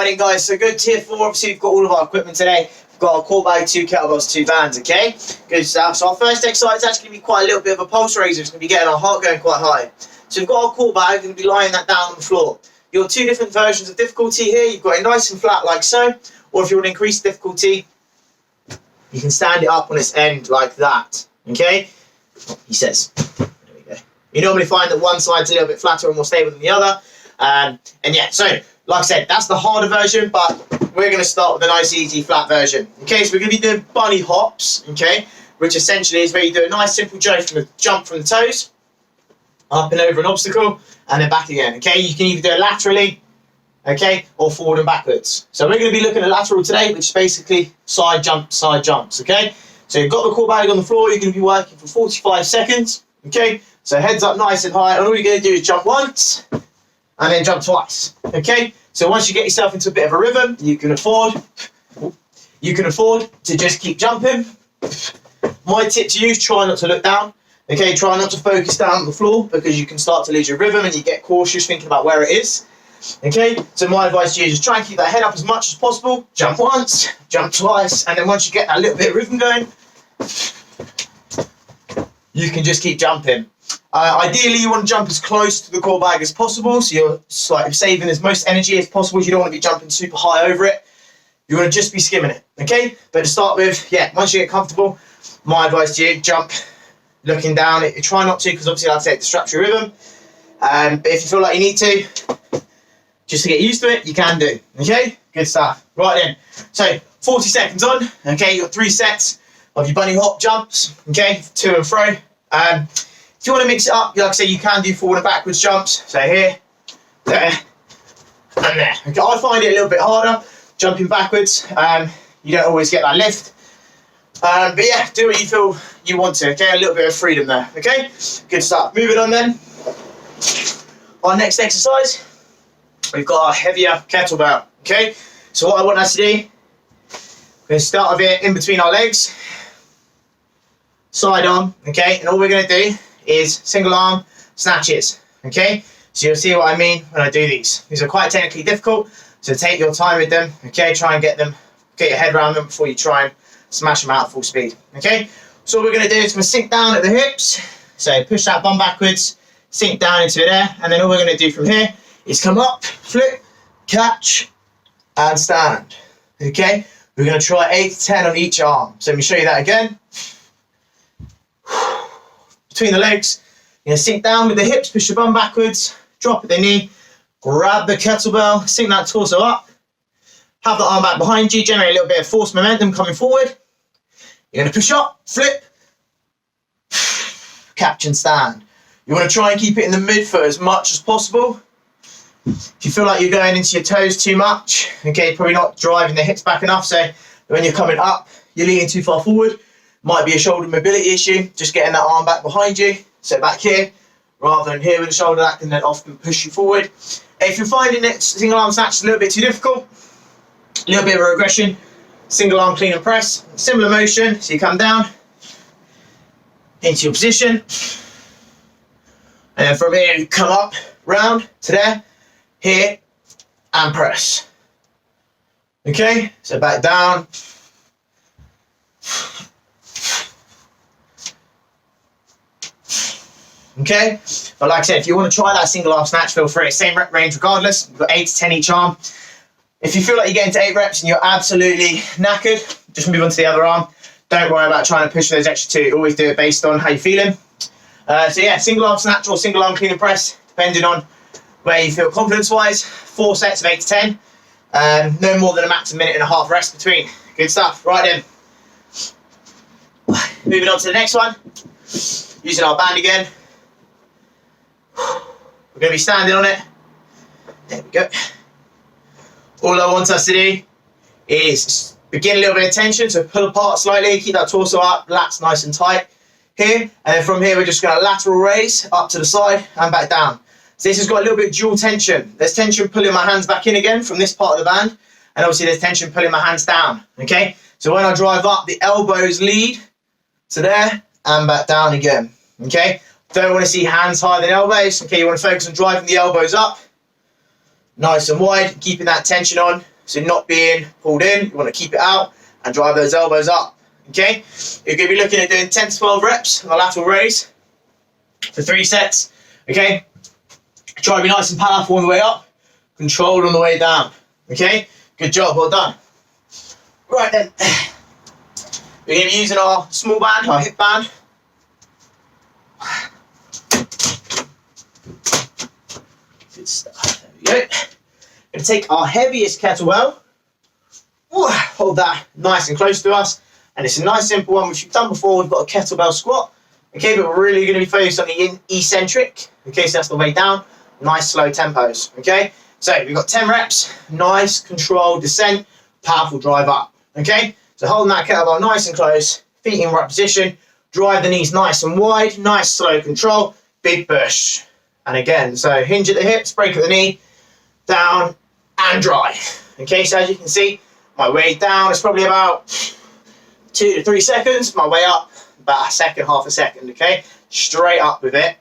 Right then guys, so good tier 4, obviously we've got all of our equipment today. We've got our core bag, 2 kettlebells, 2 bands, okay? Good stuff. So our first exercise is actually going to be quite a little bit of a pulse raiser. It's going to be getting our heart going quite high. So we've got our core bag, we're going to be lying that down on the floor. You've got 2 different versions of difficulty here. You've got it nice and flat like so, or if you want to increase difficulty, you can stand it up on its end like that, okay? He says. There we go. You normally find that one side's a little bit flatter and more stable than the other. And yeah, so like I said, that's the harder version, but we're going to start with a nice, easy, flat version. Okay, so we're going to be doing bunny hops, okay, which essentially is where you do a nice, simple jump from the toes, up and over an obstacle, and then back again. Okay, you can either do it laterally, okay, or forward and backwards. So we're going to be looking at lateral today, which is basically side jumps, okay. So you've got the core bag on the floor. You're going to be working for 45 seconds, okay. So heads up nice and high, and all you're going to do is jump once, and then jump twice, okay? So once you get yourself into a bit of a rhythm, you can afford to just keep jumping. My tip to you is try not to look down, okay? Try not to focus down on the floor because you can start to lose your rhythm and you get cautious thinking about where it is, okay? So my advice to you is just try and keep that head up as much as possible. Jump once, jump twice, and then once you get that little bit of rhythm going, you can just keep jumping. Ideally, you want to jump as close to the core bag as possible, so you're saving as most energy as possible. You don't want to be jumping super high over it. You want to just be skimming it, okay? But to start with, yeah, once you get comfortable, my advice to you, jump looking down. Try not to, because obviously, like I said, it disrupts your rhythm. But if you feel like you need to, just to get used to it, you can do, okay? Good stuff. Right then, so 40 seconds on, okay? You've got 3 sets of your bunny hop jumps, okay? To and fro. If you want to mix it up, like I say, you can do forward and backwards jumps. So here, there, and there. Okay, I find it a little bit harder jumping backwards. You don't always get that lift. But yeah, do what you feel you want to, okay? A little bit of freedom there, okay? Good stuff. Moving on then. Our next exercise, we've got our heavier kettlebell, okay? So what I want us to do, we're going to start with it in between our legs, side arm, okay? And all we're going to do is single arm snatches, okay? So you'll see what I mean when I do these. These are quite technically difficult, so take your time with them, okay? Try and get your head around them before you try and smash them out at full speed, okay? So what we're going to do is we're going to sink down at the hips, so push that bum backwards, sink down into there, and then all we're going to do from here is come up, flip, catch, and stand, okay? We're going to try 8 to 10 on each arm. So let me show you that again. Between the legs, you're going to sink down with the hips, push your bum backwards, drop at the knee, grab the kettlebell, sink that torso up, have the arm back behind you, generate a little bit of force momentum coming forward. You're going to push up, flip, catch and stand. You want to try and keep it in the midfoot as much as possible. If you feel like you're going into your toes too much, okay, probably not driving the hips back enough, so when you're coming up, you're leaning too far forward. Might be a shoulder mobility issue, just getting that arm back behind you, so back here, rather than here with the shoulder, that can then often push you forward. If you're finding it single arm snatch a little bit too difficult, a little bit of a regression, single arm clean and press, similar motion, so you come down into your position, and then from here you come up, round to there, here, and press. Okay, so back down. Okay, but like I said, if you want to try that single arm snatch, feel free. Same rep range regardless. You've got 8 to 10 each arm. If you feel like you're getting to 8 reps and you're absolutely knackered, just move on to the other arm. Don't worry about trying to push those extra 2. Always do it based on how you're feeling. So yeah, single arm snatch or single arm clean and press, depending on where you feel confidence-wise. 4 sets of 8 to 10. No more than a max of 1.5 minutes rest between. Good stuff. Right then. Moving on to the next one. Using our band again. We're going to be standing on it. There we go. All I want us to do is begin a little bit of tension, so pull apart slightly, keep that torso up, lats nice and tight here, and then from here we're just going to lateral raise up to the side and back down. So this has got a little bit of dual tension. There's tension pulling my hands back in again from this part of the band, and obviously there's tension pulling my hands down, okay? So when I drive up, the elbows lead to there and back down again, okay? Don't want to see hands higher than elbows, okay? You want to focus on driving the elbows up, nice and wide, keeping that tension on so not being pulled in. You want to keep it out and drive those elbows up. Okay, you're going to be looking at doing 10 to 12 reps on the lateral raise for 3 sets. Okay, try to be nice and powerful on the way up, controlled on the way down. Okay, good job, well done. Right then, we're going to be using our small band, our hip band. Good stuff. There we go. Going to take our heaviest kettlebell. Hold that nice and close to us, and it's a nice simple one which we've done before. We've got a kettlebell squat. Okay, but we're really going to be focused on the eccentric. Okay, so that's the way down. Nice slow tempos. Okay, so we've got 10 reps. Nice controlled descent, powerful drive up. Okay, so holding that kettlebell nice and close, feet in right position, drive the knees nice and wide, nice slow control, big push. And again, so hinge at the hips, break at the knee, down and drive. Okay, so as you can see, my way down is probably about 2 to 3 seconds. My way up, about a second, half a second. Okay, straight up with it.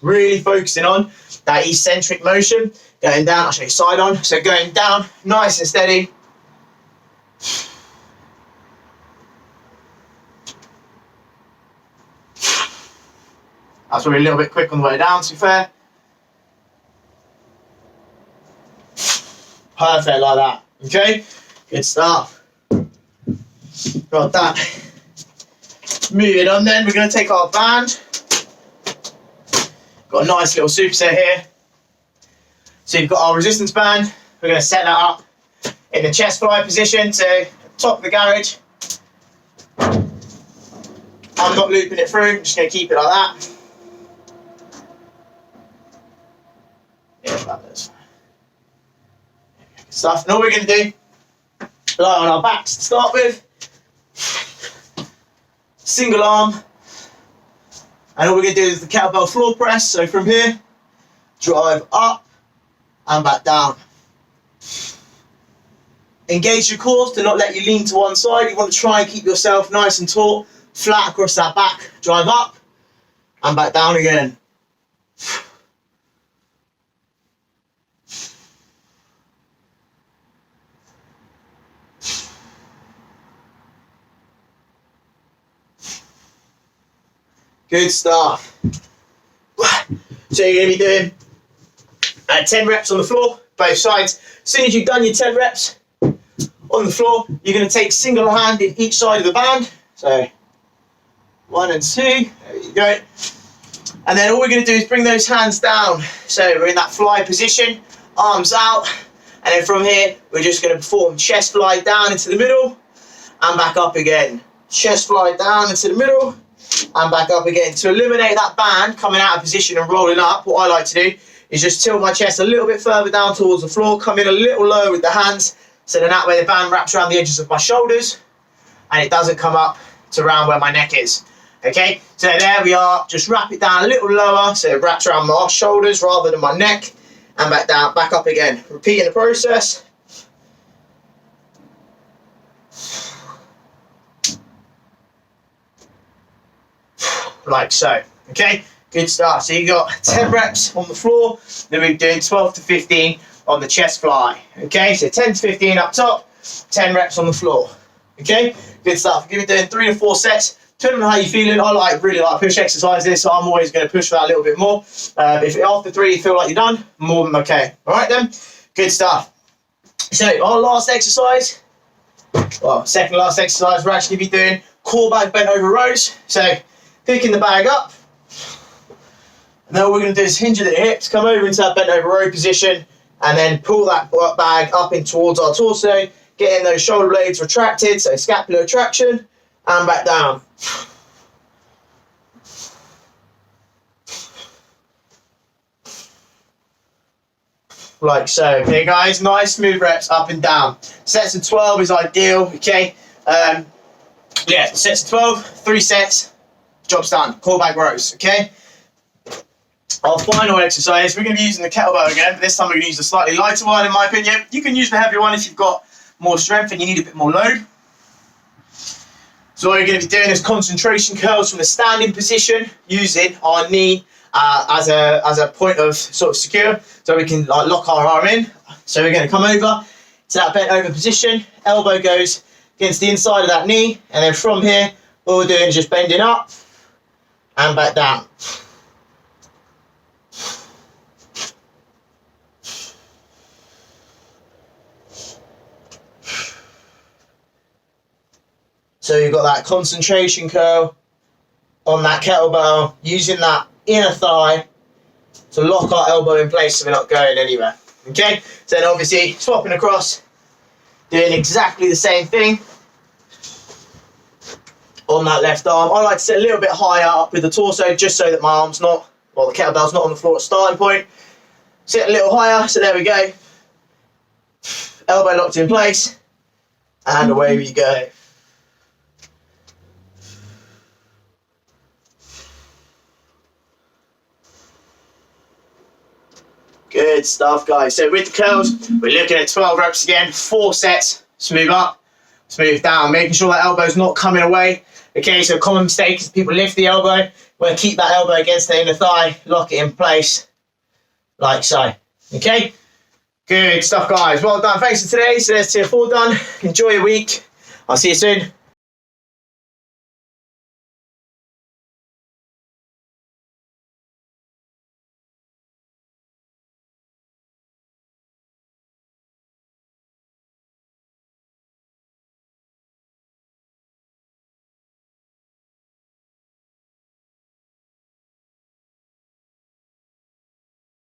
Really focusing on that eccentric motion. Going down, I'll show you side on. So going down, nice and steady. That's probably a little bit quick on the way down, to be fair. Perfect like that. Okay, good stuff. Got that. Moving on then, we're going to take our band. Got a nice little superset here. So you've got our resistance band. We're going to set that up in the chest fly position to top of the garage. I'm not looping it through, I'm just going to keep it like that. Yeah, that's fine. Good stuff. And all we're going to do, lie on our backs to start with. Single arm. And all we're going to do is the kettlebell floor press. So from here, drive up and back down. Engage your core to not let you lean to one side. You want to try and keep yourself nice and taut, flat across that back. Drive up and back down again. Good stuff. So you're going to be doing 10 reps on the floor, both sides. As soon as you've done your 10 reps on the floor, you're going to take single hand in each side of the band. So 1 and 2, there you go. And then all we're going to do is bring those hands down. So we're in that fly position, arms out. And then from here, we're just going to perform chest fly down into the middle and back up again. Chest fly down into the middle and back up again. To eliminate that band coming out of position and rolling up, what I like to do is just tilt my chest a little bit further down towards the floor, come in a little lower with the hands, so then that way the band wraps around the edges of my shoulders and it doesn't come up to around where my neck is. Okay, so there we are, just wrap it down a little lower so it wraps around my shoulders rather than my neck, and back down, back up again. Repeating the process. Like so. Okay, good start. So you got 10 reps on the floor, then we're doing 12 to 15 on the chest fly. Okay, so 10 to 15 up top, 10 reps on the floor. Okay, good stuff. You're doing 3 to 4 sets. Depending on how you're feeling, I really like push exercises, so I'm always going to push for that a little bit more. If after 3 you feel like you're done, more than okay. All right then, good stuff. So our last exercise, well, second last exercise, we're actually be doing core bag bent over rows. So picking the bag up, and then all we're going to do is hinge at the hips, come over into that bent over row position, and then pull that bag up in towards our torso, getting those shoulder blades retracted, so scapular retraction, and back down. Like so. Okay guys, nice smooth reps up and down. Sets of 12 is ideal, okay? Yeah, sets of 12, 3 sets, job's done. Core bag rows, okay? Our final exercise, we're going to be using the kettlebell again, but this time we're going to use a slightly lighter one in my opinion. You can use the heavier one if you've got more strength and you need a bit more load. So what we're going to be doing is concentration curls from the standing position, using our knee as a point of sort of secure, so we can like lock our arm in. So we're going to come over to that bent over position, elbow goes against the inside of that knee, and then from here, all we're doing is just bending up and back down. So you've got that concentration curl on that kettlebell, using that inner thigh to lock our elbow in place so we're not going anywhere. Okay, so then obviously swapping across, doing exactly the same thing on that left arm. I like to sit a little bit higher up with the torso just so that my arm's not, well, the kettlebell's not on the floor at starting point. Sit a little higher, so there we go. Elbow locked in place, and away we go. Good stuff, guys. So with the curls, we're looking at 12 reps again, 4 sets, smooth up, smooth down, making sure that elbow's not coming away. Okay, so a common mistake is people lift the elbow. We'll keep that elbow against the inner thigh, lock it in place, like so. Okay, good stuff, guys. Well done. Thanks for today. So there's tier 4 done. Enjoy your week. I'll see you soon.